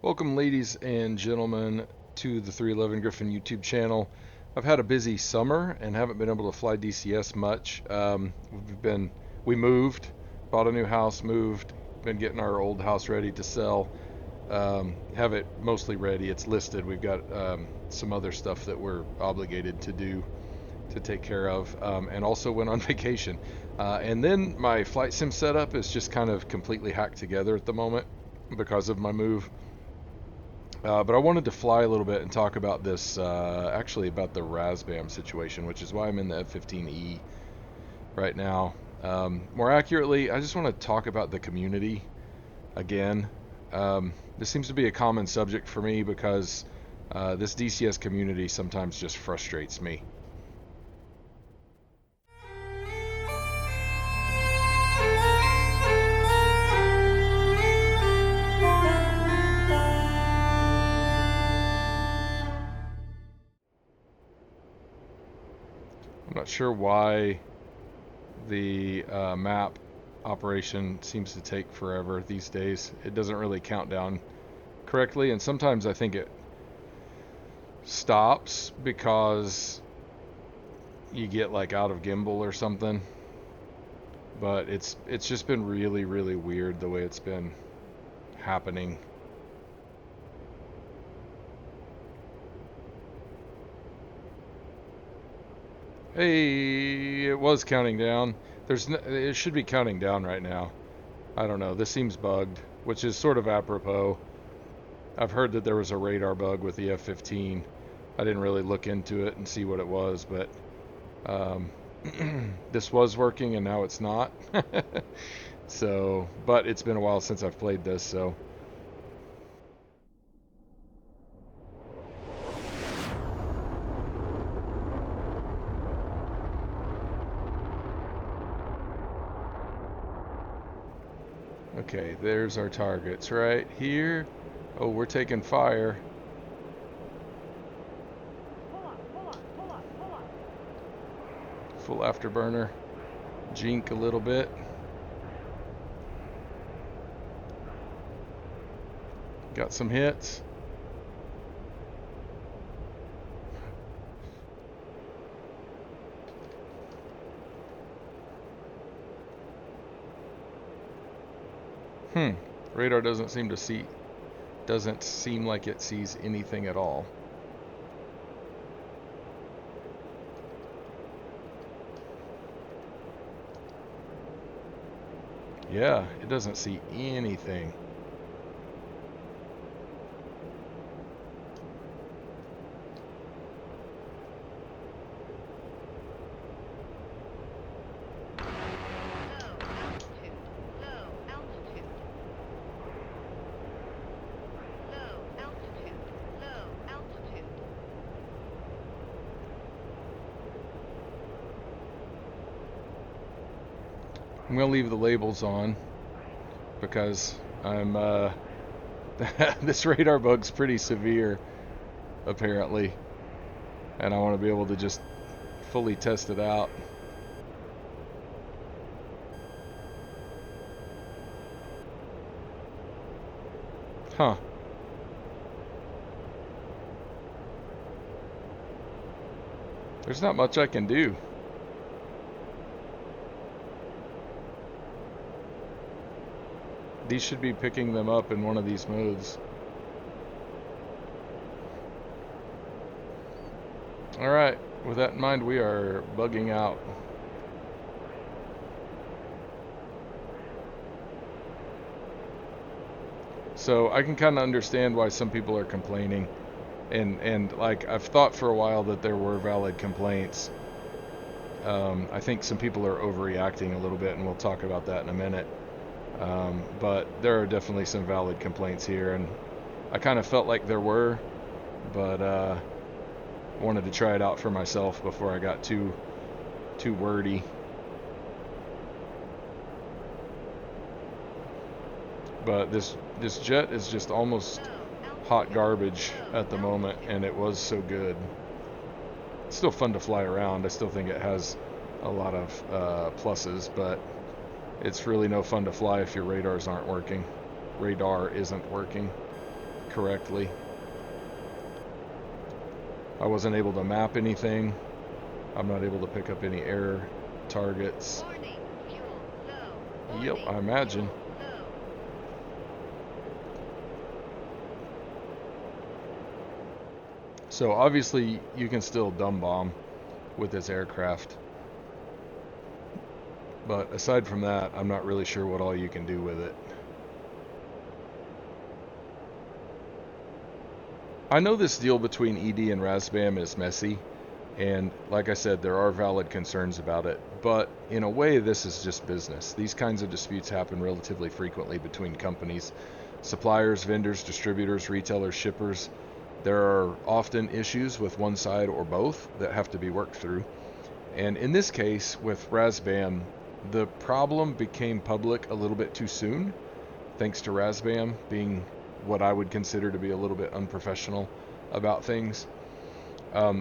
Welcome, ladies and gentlemen, to the 311 Griffin YouTube channel. I've had a busy summer and haven't been able to fly DCS much. We moved, bought a new house, moved, been getting our old house ready to sell. Have it mostly ready. It's listed. We've got some other stuff that we're obligated to do to take care of, and also went on vacation. And then my flight sim setup is just kind of completely hacked together at the moment because of my move. But I wanted to fly a little bit and talk about this, actually about the Razbam situation, which is why I'm in the F-15E right now. More accurately, I just want to talk about the community again. This seems to be a common subject for me because this DCS community sometimes just frustrates me. I'm not sure why the map operation seems to take forever these days. It doesn't really count down correctly, and sometimes I think it stops because you get like out of gimbal or something. But it's just been really weird the way it's been happening. Hey, it was counting down. It should be counting down right now. I don't know. This seems bugged, which is sort of apropos. I've heard that there was a radar bug with the F-15. I didn't really look into it and see what it was, but this was working and now it's not. So, but it's been a while since I've played this, so. Okay, there's our targets right here. Oh, we're taking fire. Full afterburner. Jink a little bit. Got some hits. Radar doesn't seem like it sees anything at all. Yeah, it doesn't see anything. I'm going to leave the labels on because I'm this radar bug's pretty severe apparently, and I want to be able to just fully test it out. Huh. There's not much I can do. These should be picking them up in one of these modes. Alright, with that in mind, we are bugging out. So I can kind of understand why some people are complaining. And like, I've thought for a while that there were valid complaints. I think some people are overreacting a little bit, and we'll talk about that in a minute. But there are definitely some valid complaints here, and I kind of felt like there were, but wanted to try it out for myself before I got too wordy. But this jet is just almost hot garbage at the moment, and it was so good. It's still fun to fly around. I still think it has a lot of pluses, but it's really no fun to fly if your radars aren't working. Radar isn't working. correctly. I wasn't able to map anything. I'm not able to pick up any air targets. Yep, I imagine. So obviously you can still dumb bomb with this aircraft. But aside from that, I'm not really sure what all you can do with it. I know this deal between ED and Razbam is messy, and like I said, there are valid concerns about it, but in a way this is just business. These kinds of disputes happen relatively frequently between companies, suppliers, vendors, distributors, retailers, shippers. There are often issues with one side or both that have to be worked through. And in this case, with Razbam, the problem became public a little bit too soon, thanks to Razbam being what I would consider to be a little bit unprofessional about things,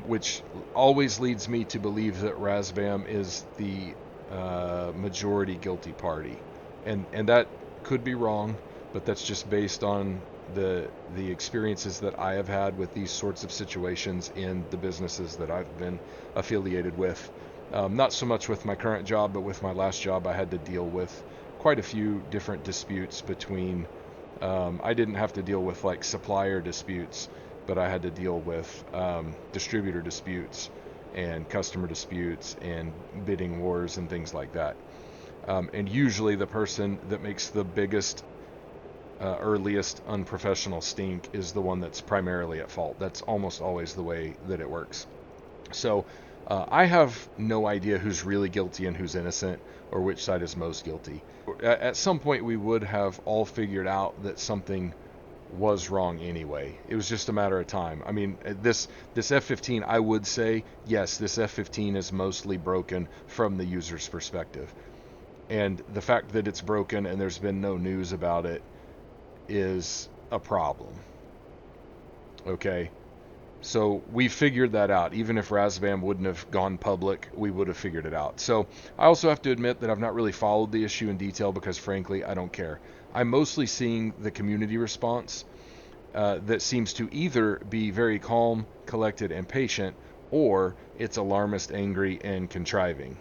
which always leads me to believe that Razbam is the majority guilty party. And that could be wrong, but that's just based on the experiences that I have had with these sorts of situations in the businesses that I've been affiliated with. Not so much with my current job, but with my last job, I had to deal with quite a few different disputes between. I didn't have to deal with like supplier disputes, but I had to deal with distributor disputes and customer disputes and bidding wars and things like that. And usually the person that makes the biggest, earliest unprofessional stink is the one that's primarily at fault. That's almost always the way that it works. So I have no idea who's really guilty and who's innocent, or which side is most guilty. At some point, we would have all figured out that something was wrong anyway. It was just a matter of time. I mean, this F-15, I would say, yes, this F-15 is mostly broken from the user's perspective. And the fact that it's broken and there's been no news about it is a problem. Okay? So we figured that out. Even if Razbam wouldn't have gone public, we would have figured it out. So I also have to admit that I've not really followed the issue in detail because, frankly, I don't care. I'm mostly seeing the community response that seems to either be very calm, collected, and patient, or it's alarmist, angry, and contriving.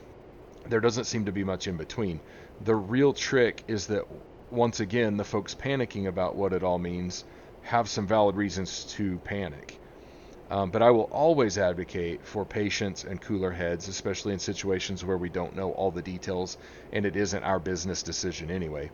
There doesn't seem to be much in between. The real trick is that, once again, the folks panicking about what it all means have some valid reasons to panic. But I will always advocate for patience and cooler heads, especially in situations where we don't know all the details and it isn't our business decision anyway.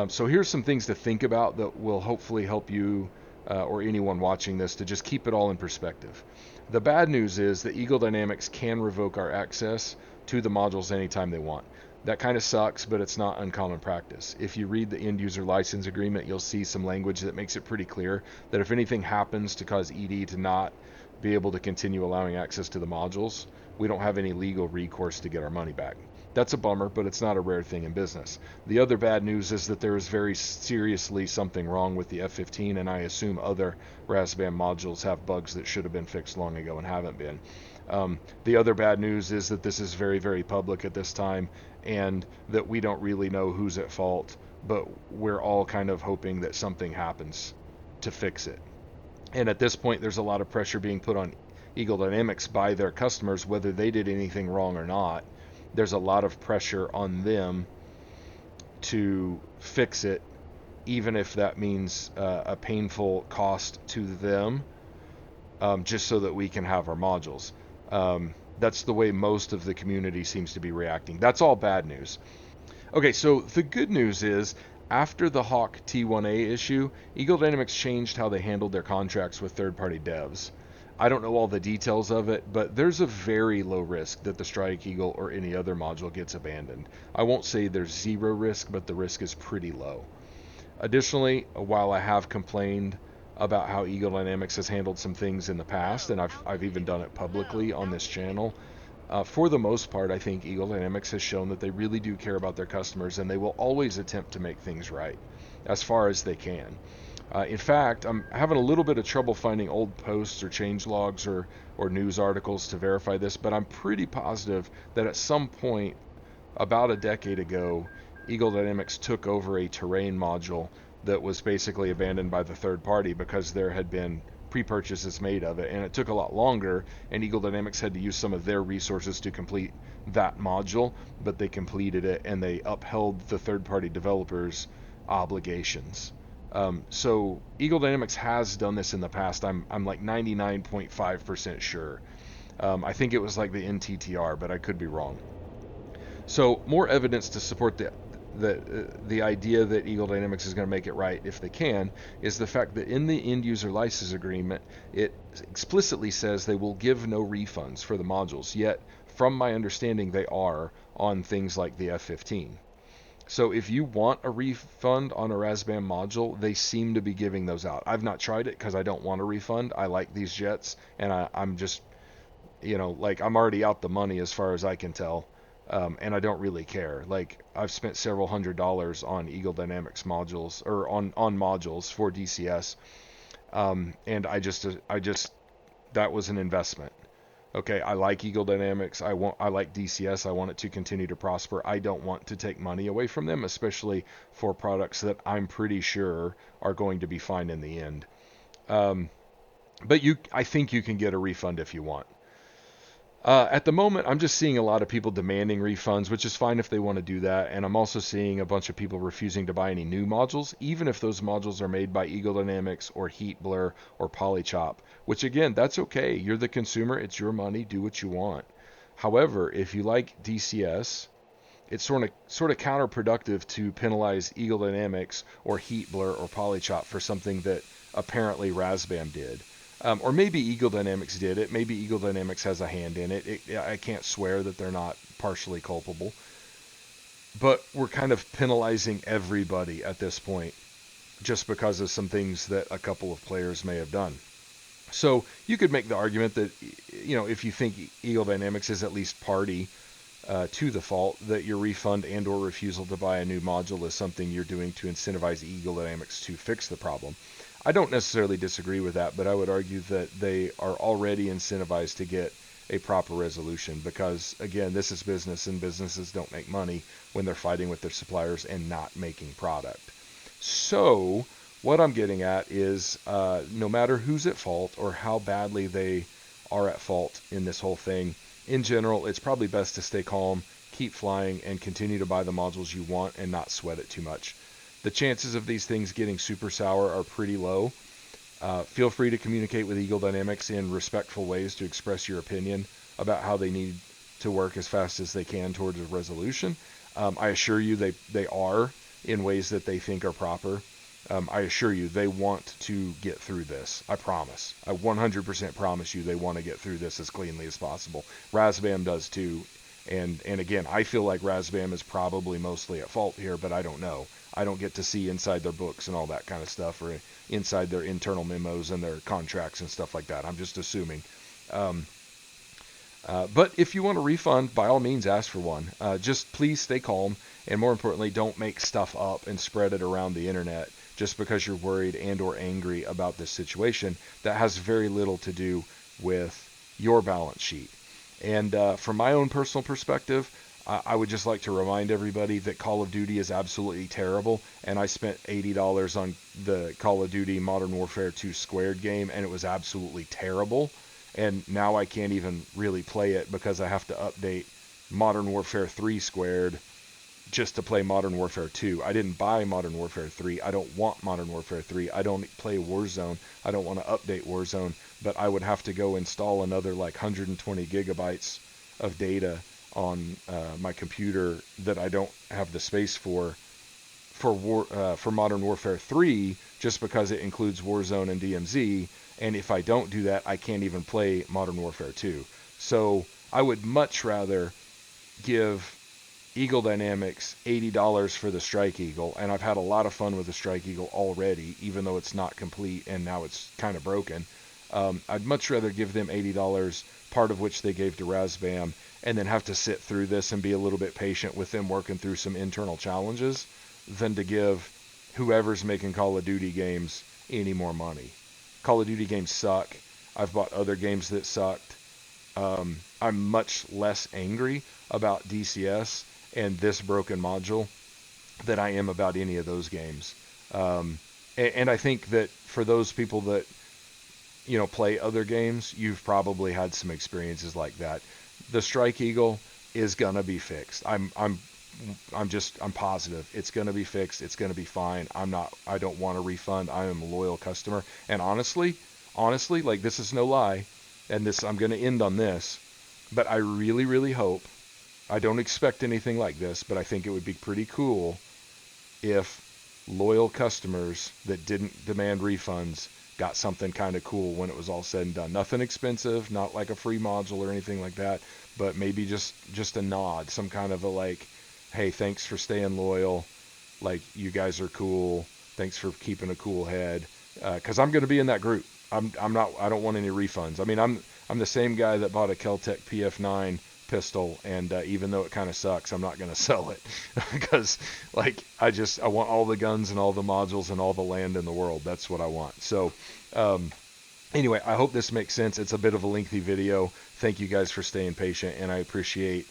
So here's some things to think about that will hopefully help you or anyone watching this to just keep it all in perspective. The bad news is that Eagle Dynamics can revoke our access to the modules anytime they want. That kind of sucks, but it's not uncommon practice. If you read the end user license agreement, you'll see some language that makes it pretty clear that if anything happens to cause ED to not be able to continue allowing access to the modules, we don't have any legal recourse to get our money back. That's a bummer, but it's not a rare thing in business. The other bad news is that there is very seriously something wrong with the F-15, and I assume other Razbam modules have bugs that should have been fixed long ago and haven't been. The other bad news is that this is very, very public at this time, and that we don't really know who's at fault, but we're all kind of hoping that something happens to fix it. And at this point, there's a lot of pressure being put on Eagle Dynamics by their customers, whether they did anything wrong or not. There's a lot of pressure on them to fix it, even if that means a painful cost to them, just so that we can have our modules. That's the way most of the community seems to be reacting. That's all bad news. Okay, so the good news is, after the Hawk T1A issue, Eagle Dynamics changed how they handled their contracts with third-party devs. I don't know all the details of it, but there's a very low risk that the Strike Eagle or any other module gets abandoned. I won't say there's zero risk, but the risk is pretty low. Additionally, while I have complained about how Eagle Dynamics has handled some things in the past, and I've even done it publicly on this channel, for the most part, I think Eagle Dynamics has shown that they really do care about their customers, and they will always attempt to make things right as far as they can. In fact, I'm having a little bit of trouble finding old posts or change logs or news articles to verify this, but I'm pretty positive that at some point about a decade ago, Eagle Dynamics took over a terrain module that was basically abandoned by the third party because there had been pre-purchases made of it, and it took a lot longer, and Eagle Dynamics had to use some of their resources to complete that module, but they completed it and they upheld the third-party developers' obligations. So Eagle Dynamics has done this in the past. I'm like 99.5% sure. I think it was like the NTTR, but I could be wrong. So more evidence to support the idea that Eagle Dynamics is going to make it right if they can is the fact that in the end user license agreement it explicitly says they will give no refunds for the modules. Yet, from my understanding, they are on things like the F-15. So if you want a refund on a Razbam module, they seem to be giving those out. I've not tried it because I don't want a refund. I like these jets, and I'm just, like I'm already out the money as far as I can tell, and I don't really care. Like I've spent several $100s on Eagle Dynamics modules or on modules for DCS, and I just that was an investment. Okay, I like Eagle Dynamics. I like DCS. I want it to continue to prosper. I don't want to take money away from them, especially for products that I'm pretty sure are going to be fine in the end. Um, but I think you can get a refund if you want. At the moment, I'm just seeing a lot of people demanding refunds, which is fine if they want to do that. And I'm also seeing a bunch of people refusing to buy any new modules, even if those modules are made by Eagle Dynamics or Heat Blur or Polychop, which again, that's okay. You're the consumer. It's your money. Do what you want. However, if you like DCS, it's sort of counterproductive to penalize Eagle Dynamics or Heat Blur or Polychop for something that apparently Razbam did. Or maybe Eagle Dynamics did it. Maybe Eagle Dynamics has a hand in it. I can't swear that they're not partially culpable. But we're kind of penalizing everybody at this point just because of some things that a couple of players may have done. So you could make the argument that, if you think Eagle Dynamics is at least party to the fault, that your refund and or refusal to buy a new module is something you're doing to incentivize Eagle Dynamics to fix the problem. I don't necessarily disagree with that, but I would argue that they are already incentivized to get a proper resolution because, again, this is business and businesses don't make money when they're fighting with their suppliers and not making product. So what I'm getting at is no matter who's at fault or how badly they are at fault in this whole thing, in general, it's probably best to stay calm, keep flying, and continue to buy the modules you want and not sweat it too much. The chances of these things getting super sour are pretty low. Feel free to communicate with Eagle Dynamics in respectful ways to express your opinion about how they need to work as fast as they can towards a resolution. I assure you they are in ways that they think are proper. I assure you they want to get through this. I promise. I 100% promise you they want to get through this as cleanly as possible. Razbam does too. And again, I feel like Razbam is probably mostly at fault here, but I don't know. I don't get to see inside their books and all that kind of stuff, or inside their internal memos and their contracts and stuff like that. I'm just assuming. But if you want a refund, by all means, ask for one. Just please stay calm, and more importantly, don't make stuff up and spread it around the internet just because you're worried and or angry about this situation that has very little to do with your balance sheet. And from my own personal perspective, I would just like to remind everybody that Call of Duty is absolutely terrible, and I spent $80 on the Call of Duty Modern Warfare 2 Squared game, and it was absolutely terrible. And now I can't even really play it because I have to update Modern Warfare 3 Squared just to play Modern Warfare 2. I didn't buy Modern Warfare 3. I don't want Modern Warfare 3. I don't play Warzone. I don't want to update Warzone, but I would have to go install another like 120 gigabytes of data on my computer that I don't have the space for Modern Warfare 3 just because it includes Warzone and DMZ. And if I don't do that, I can't even play Modern Warfare 2. So I would much rather give Eagle Dynamics $80 for the Strike Eagle, and I've had a lot of fun with the Strike Eagle already, even though it's not complete and now it's kind of broken. I'd much rather give them $80, part of which they gave to Razbam, and then have to sit through this and be a little bit patient with them working through some internal challenges than to give whoever's making Call of Duty games any more money. Call of Duty games suck. I've bought other games that sucked. I'm much less angry about DCS and this broken module than I am about any of those games. And I think that for those people that, you know, play other games, you've probably had some experiences like that. The Strike Eagle is gonna be fixed. I'm positive it's gonna be fixed. It's gonna be fine. I don't want a refund. I am a loyal customer. And honestly, like, this is no lie, and this, I'm gonna end on this, but I really, really hope, I don't expect anything like this, but I think it would be pretty cool if loyal customers that didn't demand refunds got something kind of cool when it was all said and done. Nothing expensive, not like a free module or anything like that, but maybe just a nod, some kind of a, like, hey, thanks for staying loyal, like, you guys are cool, thanks for keeping a cool head, because I'm going to be in that group. I'm not. I don't want any refunds. I mean, I'm the same guy that bought a Keltec PF9 pistol, and even though it kind of sucks, I'm not going to sell it because, like, I want all the guns and all the modules and all the land in the world. That's what I want. So anyway, I hope this makes sense. It's a bit of a lengthy video. Thank you guys for staying patient, and I appreciate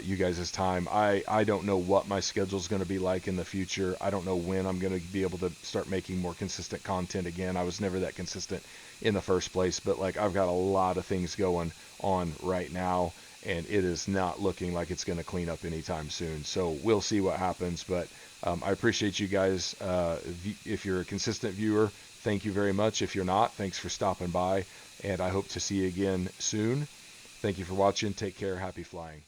you guys' time. I don't know what my schedule is going to be like in the future. I don't know when I'm going to be able to start making more consistent content again. I was never that consistent in the first place, but, like, I've got a lot of things going on right now, and it is not looking like it's going to clean up anytime soon. So we'll see what happens, but I appreciate you guys. If you're a consistent viewer, thank you very much. If you're not, thanks for stopping by, and I hope to see you again soon. Thank you for watching. Take care. Happy flying.